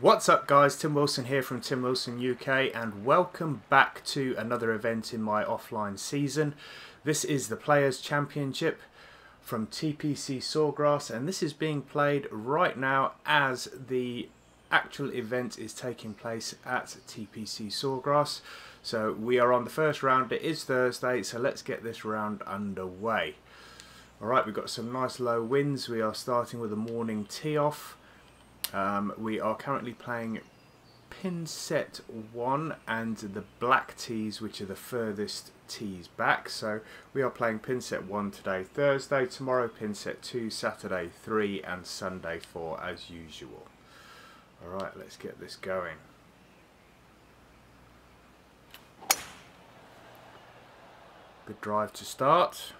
What's up guys, Tim Wilson here from Tim Wilson UK and welcome back to another event in my offline season. This is the Players Championship from TPC Sawgrass and this is being played right now as the actual event is taking place at TPC Sawgrass. So we are on the first round. It is Thursday, so let's get this round underway. Alright, we've got some nice low winds. We are starting with a morning tee off. We are currently playing pin set 1 and the black tees, which are the furthest tees back. So we are playing pin set 1 today, Thursday, tomorrow pin set 2, Saturday 3 and Sunday 4 as usual. Alright, let's get this going. Good drive to start.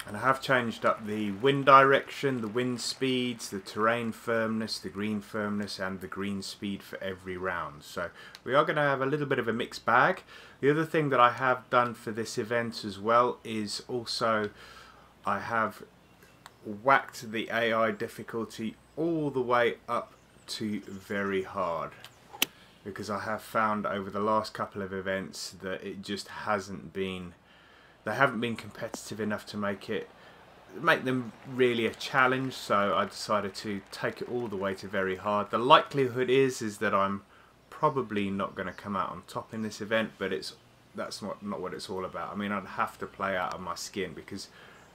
And I have changed up the wind direction, the wind speeds, the terrain firmness, the green firmness and the green speed for every round. So we are going to have a little bit of a mixed bag. The other thing that I have done for this event as well is also I have whacked the AI difficulty all the way up to very hard. Because I have found over the last couple of events that it just hasn't been... They haven't been competitive enough to make them really a challenge, so I decided to take it all the way to very hard. The likelihood is that I'm probably not going to come out on top in this event, but that's not what it's all about. I mean, I'd have to play out of my skin because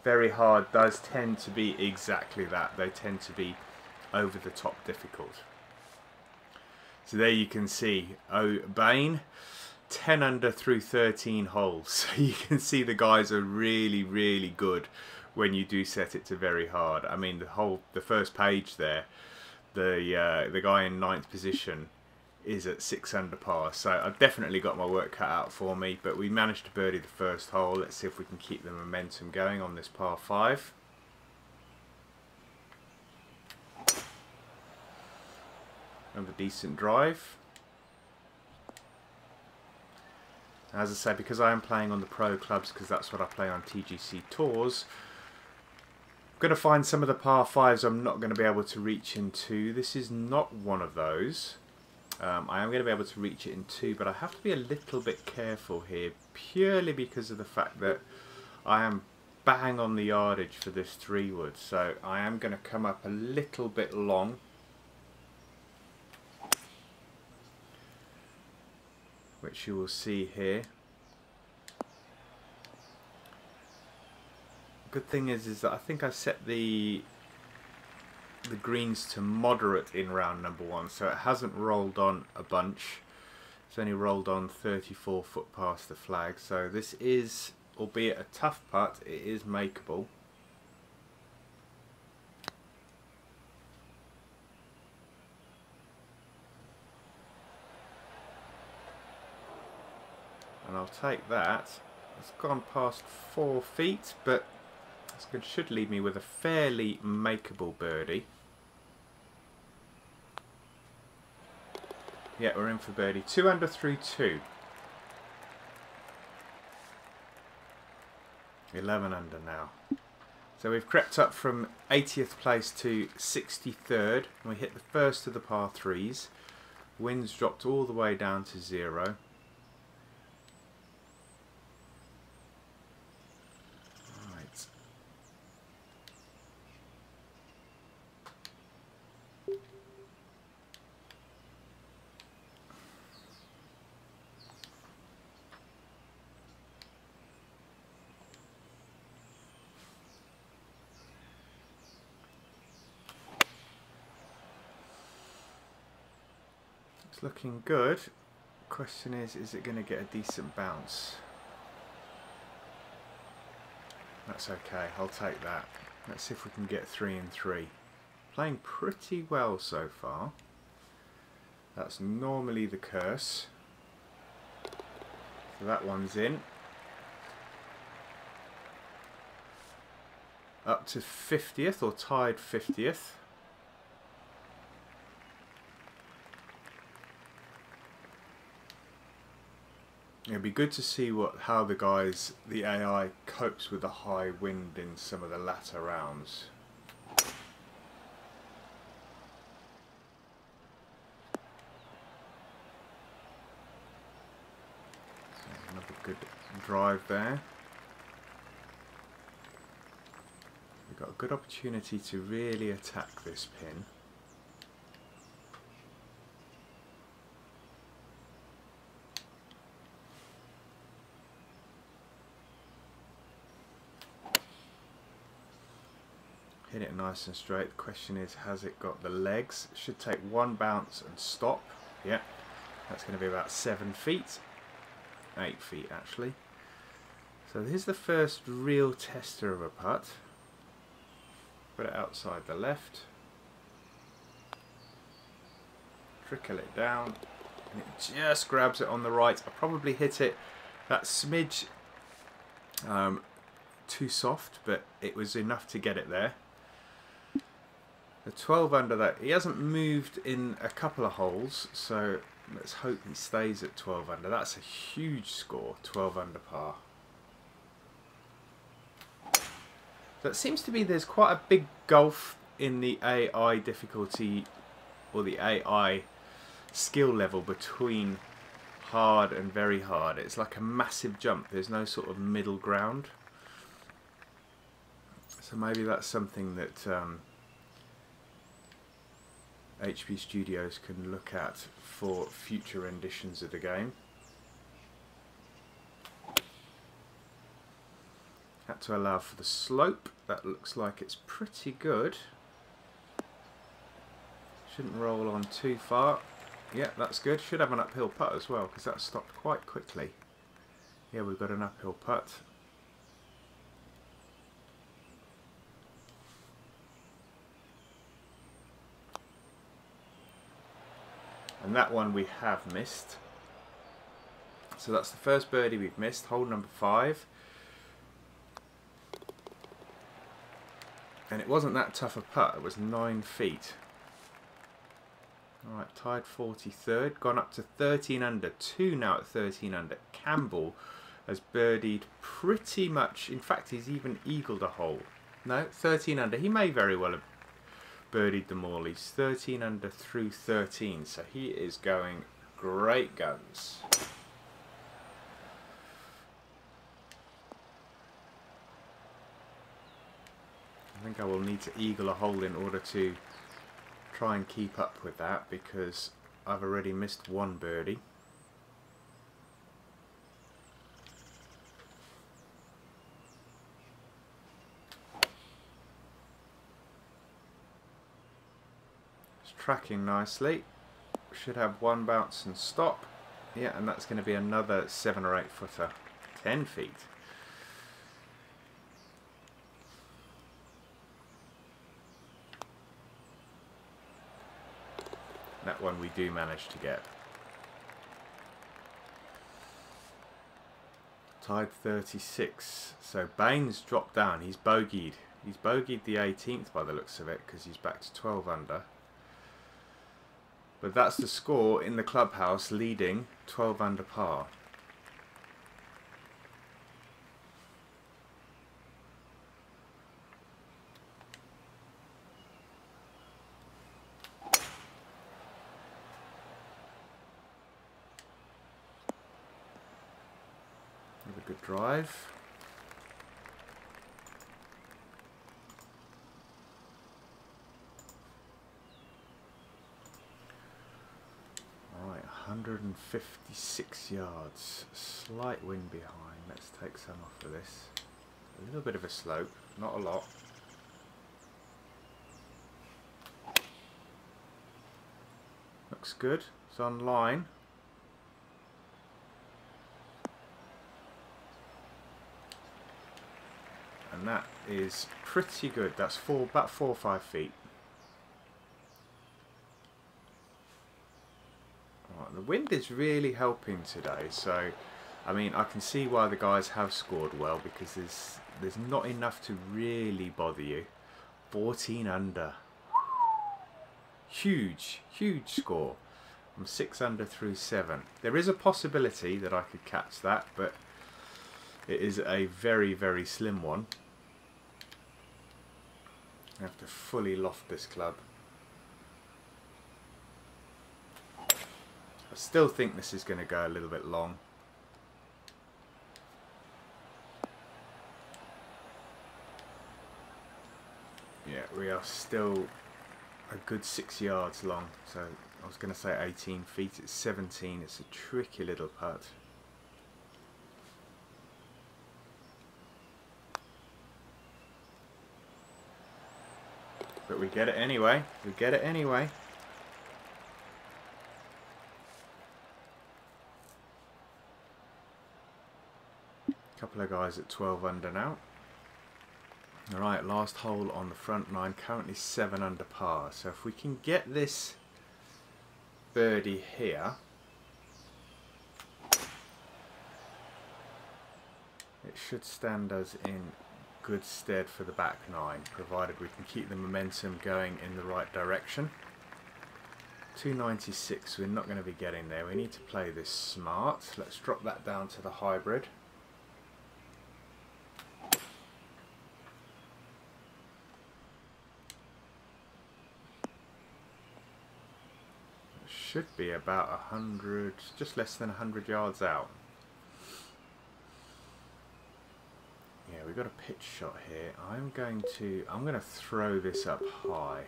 very hard does tend to be exactly that. They tend to be over the top difficult. So there you can see O'Bain. 10 under through 13 holes. So you can see the guys are really good when you do set it to very hard. I mean the first page there, the guy in 9th position is at 6 under par. So I've definitely got my work cut out for me, but we managed to birdie the first hole. Let's see if we can keep the momentum going on this par 5. Another decent drive. As I say, because I am playing on the pro clubs, because that's what I play on TGC Tours, I'm going to find some of the par 5s I'm not going to be able to reach in 2. This is not one of those. I am going to be able to reach it in 2, but I have to be a little bit careful here, purely because of the fact that I am bang on the yardage for this 3-wood. So I am going to come up a little bit long. Which you will see here. Good thing is that I think I set the greens to moderate in round number 1, so it hasn't rolled on a bunch. It's only rolled on 34 foot past the flag, so this is, albeit a tough putt, it is makeable. And I'll take that. It's gone past 4 feet, but it should leave me with a fairly makeable birdie. Yeah, we're in for birdie. 2 under through 2. 11 under now. So we've crept up from 80th place to 63rd. And we hit the first of the par 3s. Winds dropped all the way down to 0. It's looking good. Question is it going to get a decent bounce? That's okay, I'll take that. Let's see if we can get 3 and 3. Playing pretty well so far. That's normally the curse. So that one's in. Up to 50th, or tied 50th. It'd be good to see how the AI copes with the high wind in some of the latter rounds. good drive there. We've got a good opportunity to really attack this pin. Hit it nice and straight. The question is, has it got the legs? It should take one bounce and stop. Yeah, that's going to be about 7 feet. 8 feet actually. So here's the first real tester of a putt. Put it outside the left. Trickle it down. And it just grabs it on the right. I probably hit it that smidge too soft, but it was enough to get it there. The 12 under that, he hasn't moved in a couple of holes, so let's hope he stays at 12 under. That's a huge score, 12 under par. So it seems to be there's quite a big gulf in the AI difficulty, or the AI skill level between hard and very hard. It's like a massive jump. There's no sort of middle ground. So maybe that's something that HP Studios can look at for future renditions of the game. Had to allow for the slope. That looks like it's pretty good. Shouldn't roll on too far. Yeah, that's good. Should have an uphill putt as well, because that stopped quite quickly. Yeah, we've got an uphill putt. And that one we have missed. So that's the first birdie we've missed, hole number 5. And it wasn't that tough a putt, it was 9 feet. Alright, tied 43rd, gone up to 13 under, 2 now at 13 under. Campbell has birdied pretty much, in fact he's even eagled a hole. No, 13 under, he may very well have birdied them all. He's 13 under through 13, so he is going great guns. I think I will need to eagle a hole in order to try and keep up with that, because I've already missed 1 birdie. Tracking nicely. Should have 1 bounce and stop. Yeah, and that's going to be another 7 or 8 footer. 10 feet. That one we do manage to get. Tied 36. So Baines dropped down. He's bogeyed. He's bogeyed the 18th by the looks of it, because he's back to 12 under. But that's the score in the clubhouse, leading 12 under par. Have a good drive. Right, 156 yards. Slight wind behind. Let's take some off of this. A little bit of a slope, not a lot. Looks good. It's on line. And that is pretty good. That's about 4 or 5 feet. Right, the wind is really helping today, so I mean I can see why the guys have scored well, because there's not enough to really bother you. 14 under. Huge score. I'm 6 under through 7. There is a possibility that I could catch that, but it is a very slim one. I have to fully loft this club. I still think this is going to go a little bit long. Yeah, we are still a good 6 yards long, so I was going to say 18 feet, it's 17. It's a tricky little putt. But we get it anyway. We get it anyway. Couple of guys at 12 under now. Alright, last hole on the front nine, currently 7 under par. So if we can get this birdie here, it should stand us in good stead for the back nine, provided we can keep the momentum going in the right direction. 296, we're not going to be getting there. We need to play this smart. Let's drop that down to the hybrid. Should be about 100, just less than 100 yards out. Yeah, we've got a pitch shot here. I'm going to throw this up high,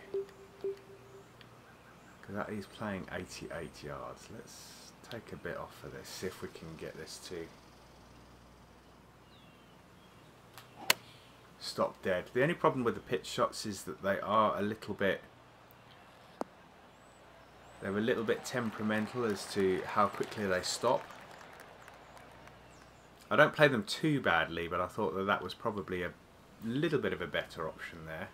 because that is playing 88 yards. Let's take a bit off of this, see if we can get this to stop dead. The only problem with the pitch shots is that they are a little bit temperamental as to how quickly they stop. I don't play them too badly, but I thought that that was probably a little bit of a better option there,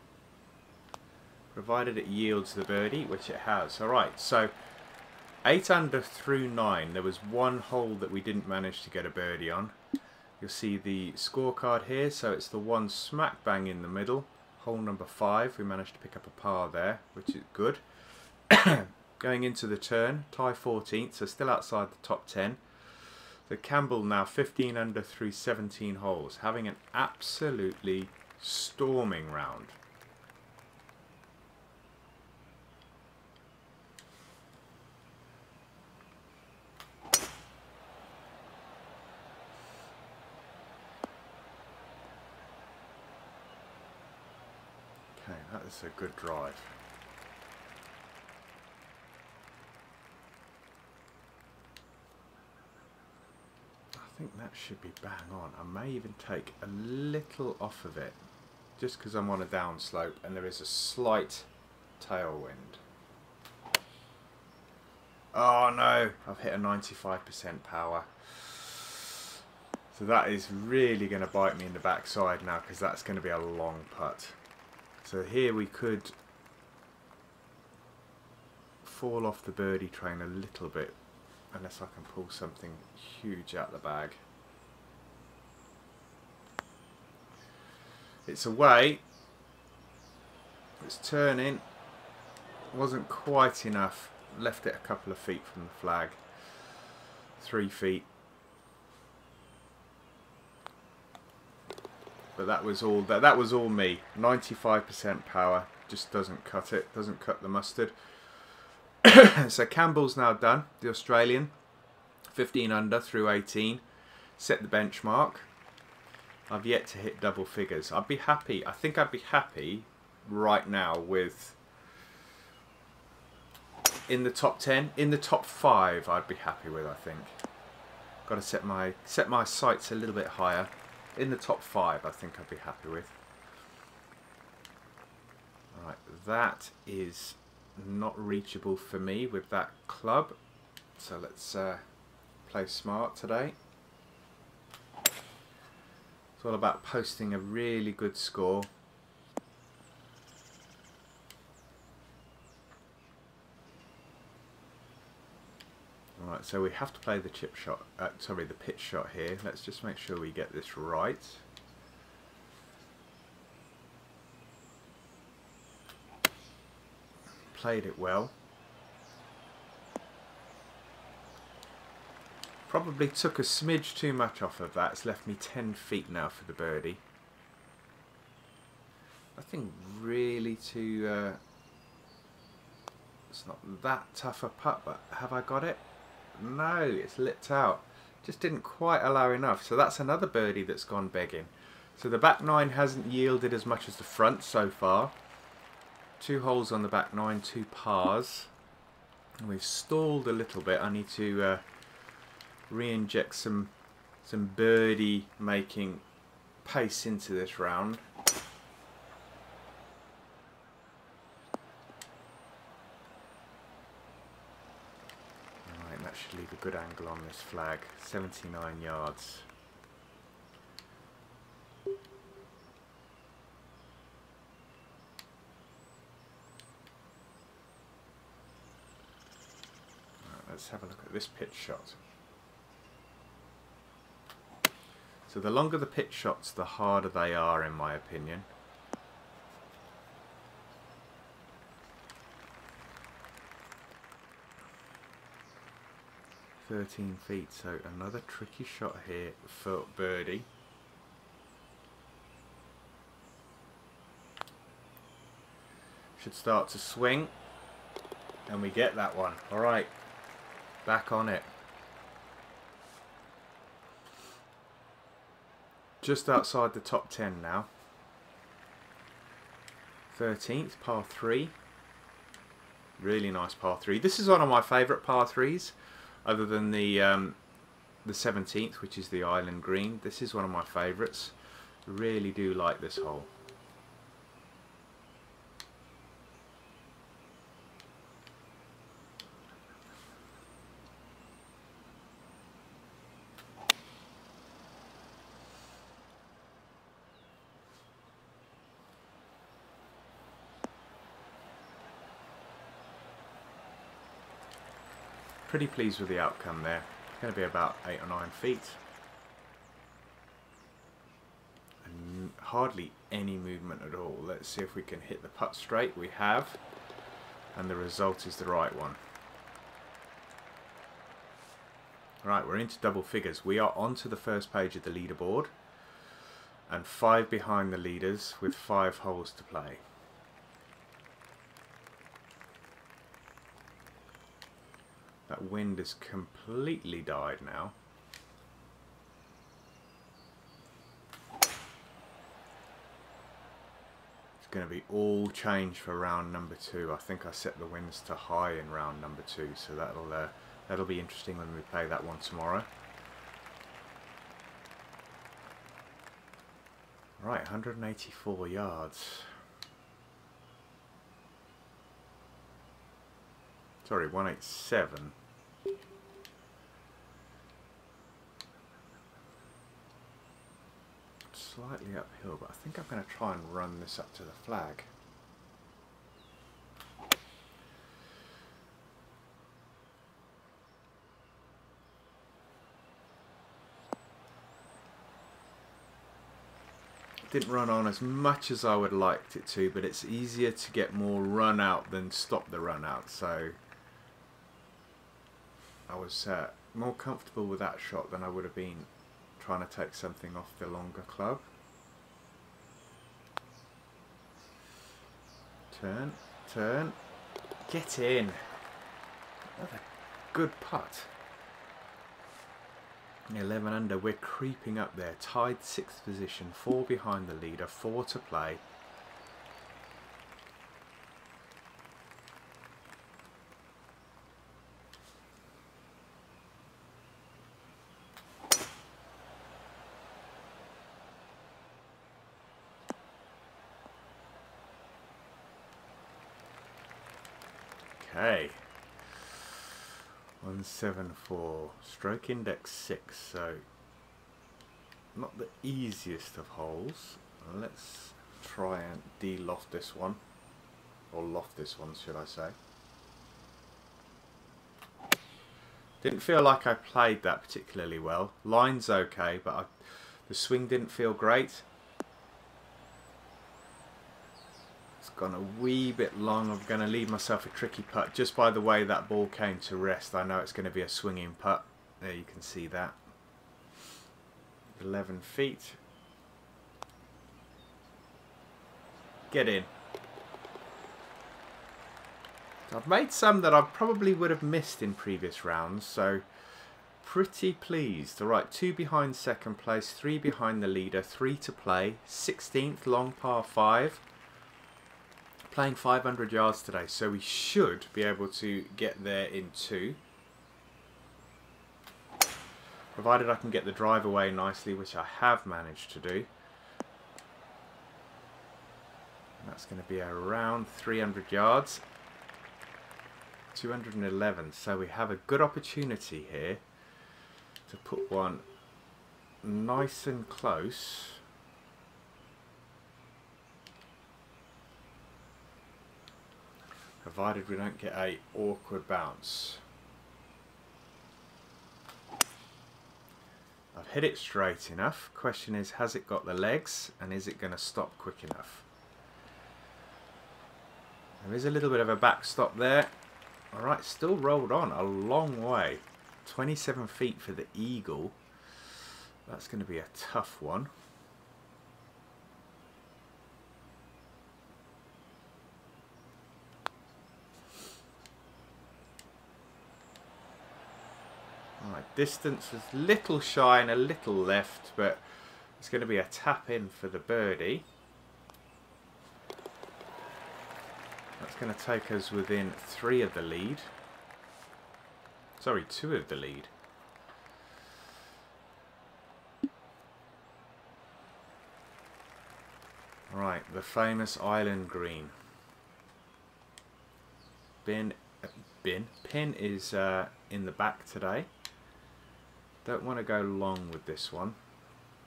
provided it yields the birdie, which it has. Alright, so 8 under through 9. There was one hole that we didn't manage to get a birdie on. You'll see the scorecard here, so it's the one smack bang in the middle, hole number 5. We managed to pick up a par there, which is good. Going into the turn, tie 14th, so still outside the top 10. So Campbell now 15 under through 17 holes, having an absolutely storming round. Okay, that is a good drive. I think that should be bang on. I may even take a little off of it, just because I'm on a downslope and there is a slight tailwind. Oh no, I've hit a 95% power. So that is really going to bite me in the backside now, because that's going to be a long putt. So here we could fall off the birdie train a little bit, unless I can pull something huge out the bag. It's away. It's turning. Wasn't quite enough. Left it a couple of feet from the flag. 3 feet. But that was all. That was all me. 95% power. Just doesn't cut it. Doesn't cut the mustard. So Campbell's now done, the Australian, 15 under through 18, set the benchmark. I've yet to hit double figures. I'd be happy, I think I'd be happy right now with, in the top 10, in the top 5 I'd be happy with, I think. Got to set my sights a little bit higher. In the top 5 I think I'd be happy with. Alright, that is not reachable for me with that club, so let's play smart today. It's all about posting a really good score. Alright, so we have to play the chip shot, sorry, the pitch shot here. Let's just make sure we get this right. Played it well. Probably took a smidge too much off of that. It's left me 10 feet now for the birdie. Nothing really too... it's not that tough a putt, but have I got it? No, it's lipped out. Just didn't quite allow enough. So that's another birdie that's gone begging. So the back nine hasn't yielded as much as the front so far. 2 holes on the back 9, 2 pars. And we've stalled a little bit. I need to re-inject some birdie making pace into this round. Alright, that should leave a good angle on this flag. 79 yards. Let's have a look at this pitch shot. So the longer the pitch shots, the harder they are, in my opinion. "13 feet", so another tricky shot here for birdie. Should start to swing, and we get that one. Alright. Back on it. Just outside the top 10 now. 13th, par 3. Really nice par 3. This is one of my favourite par 3s, other than the 17th, which is the island green. This is one of my favourites. Really do like this hole. Pretty pleased with the outcome there. It's going to be about 8 or 9 feet. And hardly any movement at all. Let's see if we can hit the putt straight. We have. And the result is the right one. Right, we're into double figures. We are onto the first page of the leaderboard. And 5 behind the leaders with 5 holes to play. That wind has completely died now. It's going to be all change for round number 2. I think I set the winds to high in round number 2, so that'll be interesting when we play that one tomorrow. Right, 184 yards. Sorry, 187. Slightly uphill, but I think I'm going to try and run this up to the flag. Didn't run on as much as I would have liked it to, but it's easier to get more run out than stop the run out, so I was more comfortable with that shot than I would have been trying to take something off the longer club. Turn, turn, get in. What a good putt. 11 under, we're creeping up there. Tied 6th position, 4 behind the leader, 4 to play. Okay, 174, stroke index 6, so not the easiest of holes. Let's try and de-loft this one, or loft this one should I say. Didn't feel like I played that particularly well. Line's okay, but the swing didn't feel great. Gone a wee bit long. I'm going to leave myself a tricky putt just by the way that ball came to rest. I know it's going to be a swinging putt. There you can see that. 11 feet. Get in. I've made some that I probably would have missed in previous rounds, so pretty pleased. Alright, 2 behind second place, 3 behind the leader, 3 to play. 16th long par 5. playing 500 yards today, so we should be able to get there in 2. Provided I can get the drive away nicely, which I have managed to do. And that's going to be around 300 yards. 211, so we have a good opportunity here to put one nice and close. Provided we don't get a awkward bounce. I've hit it straight enough. Question is, has it got the legs and is it going to stop quick enough? There is a little bit of a backstop there. Alright, still rolled on a long way. 27 feet for the eagle. That's going to be a tough one. Alright, distance was a little shy and a little left, but it's going to be a tap in for the birdie. That's going to take us within 3 of the lead. Sorry, 2 of the lead. Right, the famous island green. Pin is in the back today. Don't want to go long with this one.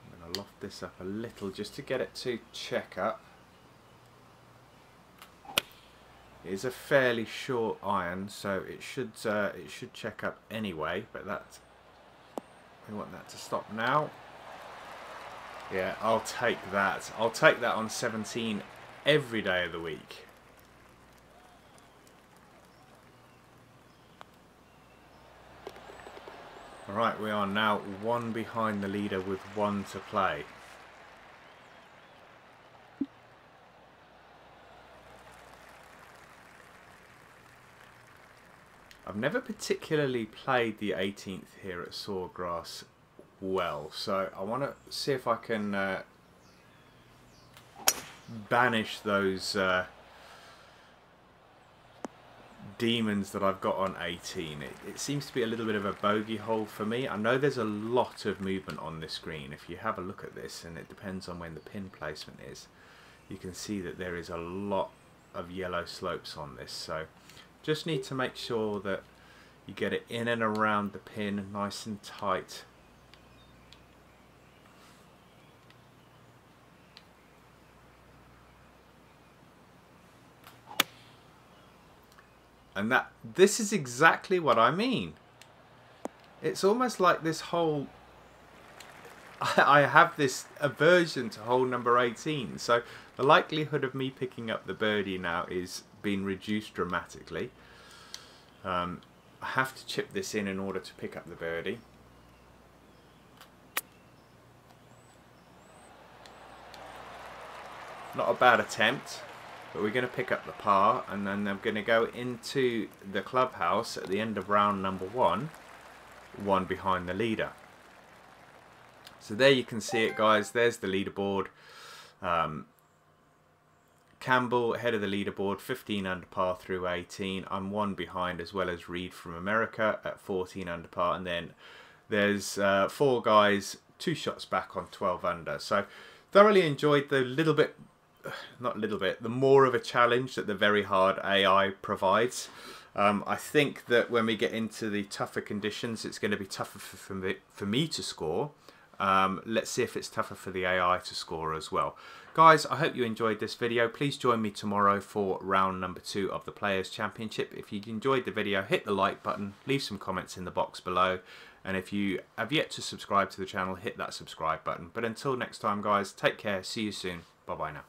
I'm going to loft this up a little just to get it to check up. It is a fairly short iron, so it should check up anyway. But we want that to stop now. Yeah, I'll take that. I'll take that on 17 every day of the week. Alright, we are now 1 behind the leader with 1 to play. I've never particularly played the 18th here at Sawgrass well, so I want to see if I can banish those demons that I've got on 18. It seems to be a little bit of a bogey hole for me. I know there's a lot of movement on this green. If you have a look at this, and it depends on when the pin placement is, you can see that there is a lot of yellow slopes on this. So just need to make sure that you get it in and around the pin nice and tight. And this is exactly what I mean. It's almost like this whole... I have this aversion to hole number 18. So the likelihood of me picking up the birdie now is being reduced dramatically. I have to chip this in order to pick up the birdie. Not a bad attempt. But we're going to pick up the par, and then I'm going to go into the clubhouse at the end of round number 1, 1 behind the leader. So there you can see it, guys. There's the leaderboard. Campbell ahead of the leaderboard, 15 under par through 18. I'm 1 behind, as well as Reed from America at 14 under par. And then there's 4 guys, 2 shots back on 12 under. So thoroughly enjoyed the the more of a challenge that the very hard AI provides. I think that when we get into the tougher conditions, it's going to be tougher for me to score. Let's see if it's tougher for the AI to score as well. Guys, I hope you enjoyed this video. Please join me tomorrow for round number 2 of the Players' Championship. If you enjoyed the video, hit the like button, leave some comments in the box below. And if you have yet to subscribe to the channel, hit that subscribe button. But until next time, guys, take care. See you soon. Bye-bye now.